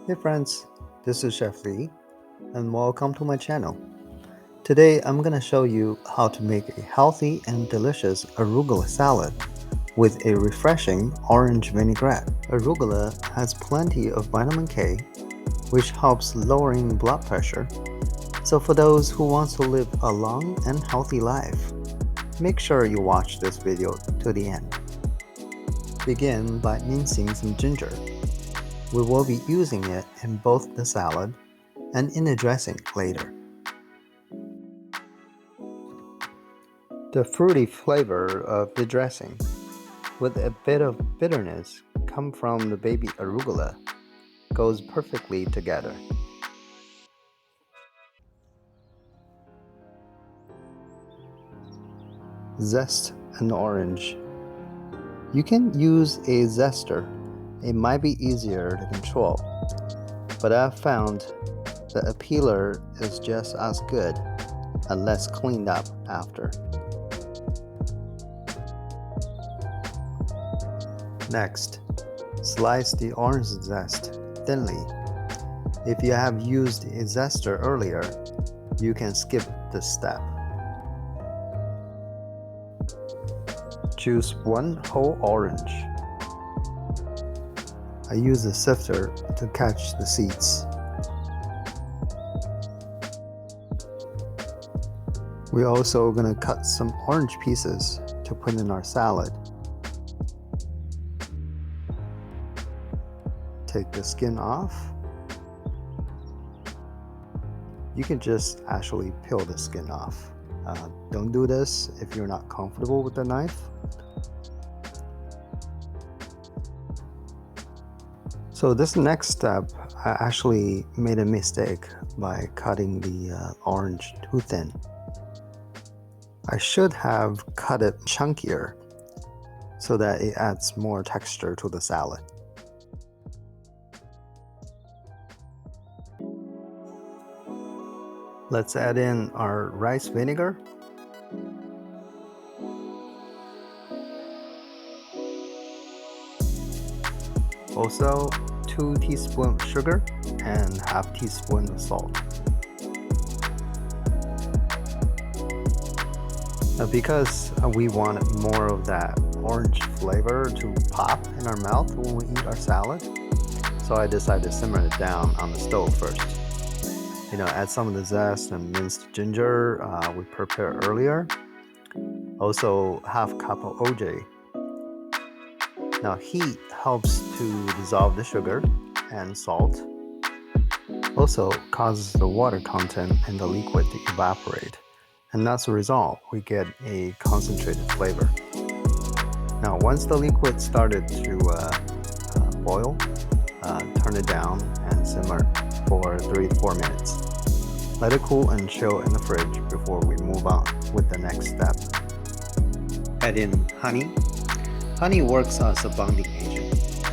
Hey friends, this is Chef Lee and welcome to my channel. Today I'm gonna show you how to make a healthy and delicious arugula salad with a refreshing orange vinaigrette. Arugula has plenty of vitamin K, which helps lowering blood pressure. So for those who want to live a long and healthy life, make sure you watch this video to the end. Begin by mincing some ginger. We will be using it in both the salad and in the dressing later. The fruity flavor of the dressing, with a bit of bitterness come from the baby arugula, goes perfectly together. Zest an orange. You can use a zester. It might be easier to control, but I've found the peeler is just as good unless cleaned up after. Next, slice the orange zest thinly. If you have used a zester earlier, you can skip this step. Choose one whole orange. I use a sifter to catch the seeds. We're also going to cut some orange pieces to put in our salad. Take the skin off. You can just actually peel the skin off. Don't do this if you're not comfortable with the knife. So this next step, I actually made a mistake by cutting the orange too thin. I should have cut it chunkier so that it adds more texture to the salad. Let's add in our rice vinegar. Also, 2 teaspoons sugar and ½ teaspoon of salt. Because we want more of that orange flavor to pop in our mouth when we eat our salad, so I decided to simmer it down on the stove first. Add some of the zest and minced ginger we prepared earlier. Also, ½ cup of OJ. Now, heat helps to dissolve the sugar and salt. Also causes the water content in the liquid to evaporate. And as a result, we get a concentrated flavor. Now, once the liquid started to boil, turn it down and simmer for 3 to 4 minutes. Let it cool and chill in the fridge before we move on with the next step. Add in honey. Honey works as a bonding agent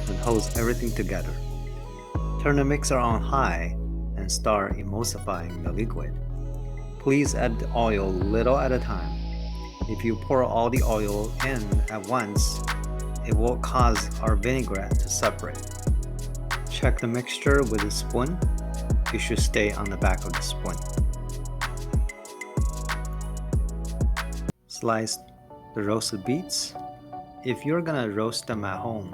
and holds everything together. Turn the mixer on high and start emulsifying the liquid. Please add the oil little at a time. If you pour all the oil in at once, it will cause our vinaigrette to separate. Check the mixture with a spoon. It should stay on the back of the spoon. Slice the roasted beets. If you're gonna roast them at home,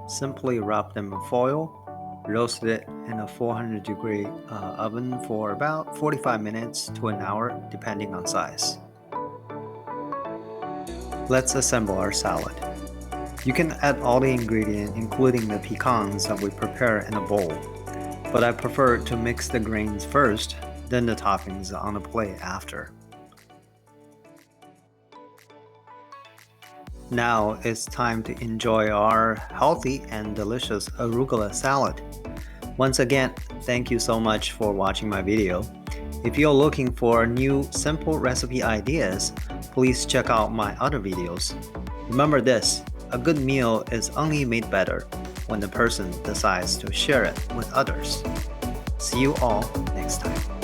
simply wrap them in foil, roast it in a 400-degree oven for about 45 minutes to an hour, depending on size. Let's assemble our salad. You can add all the ingredients, including the pecans that we prepare in a bowl, but I prefer to mix the grains first, then the toppings on the plate after. Now it's time to enjoy our healthy and delicious arugula salad. Once again, thank you so much for watching my video. If you're looking for new simple recipe ideas, please check out my other videos. Remember this, a good meal is only made better when the person decides to share it with others. See you all next time.